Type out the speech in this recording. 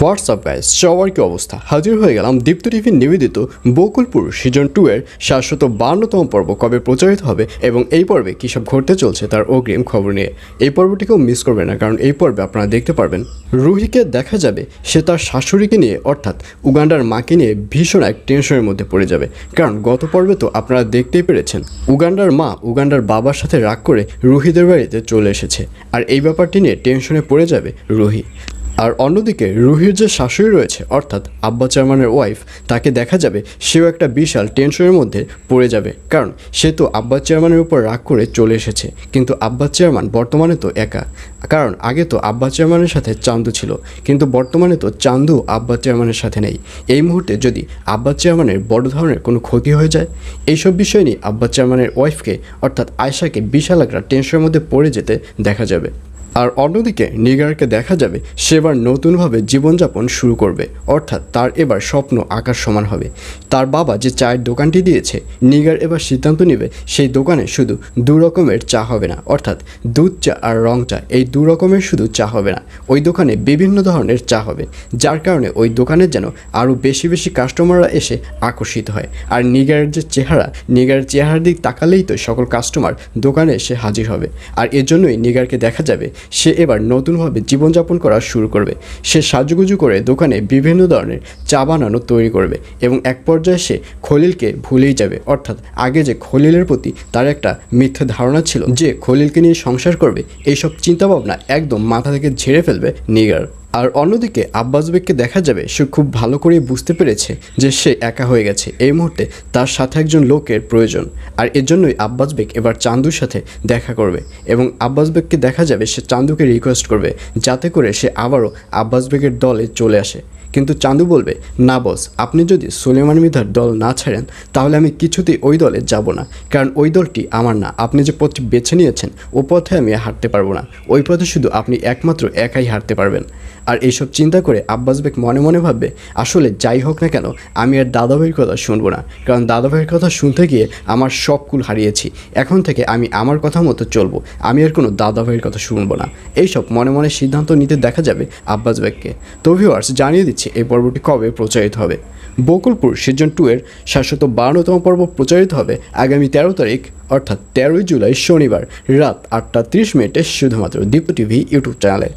WhatsApp guys, সবার কি অবস্থা? হাজির হয়ে গেলাম দীপ্ত টিভি নিবেদিত বকুলপুর সিজন 2 এর 752তম পর্ব কবে প্রচারিত হবে এবং এই পর্বে কী সব ঘটতে চলছে তার অগ্রিম খবর নিয়ে। এই পর্বটিকেও মিস করবে না, কারণ এই পর্বে আপনারা দেখতে পারবেন রুহিকে দেখা যাবে সে তার শাশুড়িকে নিয়ে অর্থাৎ উগান্ডার মাকে নিয়ে ভীষণ এক টেনশনের মধ্যে পড়ে যাবে। কারণ গত পর্বে তো আপনারা দেখতেই পেরেছেন উগান্ডার মা উগান্ডার বাবার সাথে রাগ করে রুহিদের বাড়িতে চলে এসেছে, আর এই ব্যাপারটি নিয়ে টেনশনে পড়ে যাবে রুহি। আর অন্যদিকে রুহির যে শাশুড়ি রয়েছে অর্থাৎ আব্বা চেয়ারম্যানের ওয়াইফ, তাকে দেখা যাবে সেও একটা বিশাল টেনশনের মধ্যে পড়ে যাবে, কারণ সে তো আব্বা চেয়ারম্যানের উপর রাগ করে চলে এসেছে, কিন্তু আব্বা চেয়ারম্যান বর্তমানে তো একা। কারণ আগে তো আব্বা চেয়ারম্যানের সাথে চান্দু ছিল, কিন্তু বর্তমানে তো চান্দু আব্বা চেয়ারম্যানের সাথে নেই। এই মুহূর্তে যদি আব্বা চেয়ারম্যানের বড় ধরনের কোনো ক্ষতি হয়ে যায়, এইসব বিষয় নিয়ে আব্বা চেয়ারম্যানের ওয়াইফকে অর্থাৎ আয়েশাকে বিশাল একটা টেনশনের মধ্যে পড়ে যেতে দেখা যাবে। আর অন্যদিকে নিগারকে দেখা যাবে সে এবার নতুনভাবে জীবনযাপন শুরু করবে, অর্থাৎ তার এবার স্বপ্ন আকাশ সমান হবে। তার বাবা যে চায়ের দোকানটি দিয়েছে, নিগার এবার সিদ্ধান্ত নেবে সেই দোকানে শুধু দু রকমের চা হবে না, অর্থাৎ দুধ চা আর রং চা, এই দু রকমের শুধু চা হবে না, ওই দোকানে বিভিন্ন ধরনের চা হবে, যার কারণে ওই দোকানে যেন আরও বেশি বেশি কাস্টমাররা এসে আকর্ষিত হয়। আর নিগারের যে চেহারা, নিগারের চেহারার দিক তাকালেই তো সকল কাস্টমার দোকানে এসে হাজির হবে। আর এজন্যই নিগারকে দেখা যাবে সে এবার নতুনভাবে জীবনযাপন করা শুরু করবে। সে সাজুগুজু করে দোকানে বিভিন্ন ধরনের চা বানানো তৈরি করবে এবং এক পর্যায়ে সে খলিলকে ভুলেই যাবে, অর্থাৎ আগে যে খলিলের প্রতি তার একটা মিথ্যা ধারণা ছিল যে খলিলকে নিয়ে সংসার করবে, এইসব চিন্তাভাবনা একদম মাথা থেকে ঝেড়ে ফেলবে নিগার। আর অন্যদিকে আব্বাস বেগকে দেখা যাবে সে খুব ভালো করেই বুঝতে পেরেছে যে সে একা হয়ে গেছে, এই মুহূর্তে তার সাথে একজন লোকের প্রয়োজন। আর এর জন্যই আব্বাস বেগ এবার চান্দুর সাথে দেখা করবে এবং আব্বাস বেগকে দেখা যাবে সে চান্দুকে রিকোয়েস্ট করবে যাতে করে সে আবারও আব্বাস বেগের দলে চলে আসে। কিন্তু চান্দু বলবে, না বস, আপনি যদি সুলেমান মৃধার দল না ছাড়েন তাহলে আমি কিছুতেই ওই দলে যাব না, কারণ ওই দলটি আমার না। আপনি যে পথটি বেছে নিয়েছেন ও পথে আমি হাঁটতে পারবো না, ওই পথে শুধু আপনি একমাত্র একাই হাঁটতে পারবেন। আর এইসব চিন্তা করে আব্বাস বেগ মনে মনে ভাববে, আসলে যাই হোক না কেন আমি আর দাদাভাইয়ের কথা শুনবো না, কারণ দাদাভাইয়ের কথা শুনতে গিয়ে আমার সব কুল হারিয়েছি। এখন থেকে আমি আমার কথা মতো চলবো, আমি আর কোনো দাদাভাইয়ের কথা শুনবো না। এইসব মনে মনে সিদ্ধান্ত নিতে দেখা যাবে আব্বাস বেগকে। তো ভিউয়ার্স, জানিয়ে দিচ্ছি এই পর্বটি কবে প্রচারিত হবে। বকুলপুর সিজন 2 এর 752তম পর্ব প্রচারিত হবে আগামী 13 তারিখ অর্থাৎ 13ই জুলাই শনিবার রাত 8টা 30 মিনিটে শুধুমাত্র দীপ্ত টিভি ইউটিউব চ্যানেলে।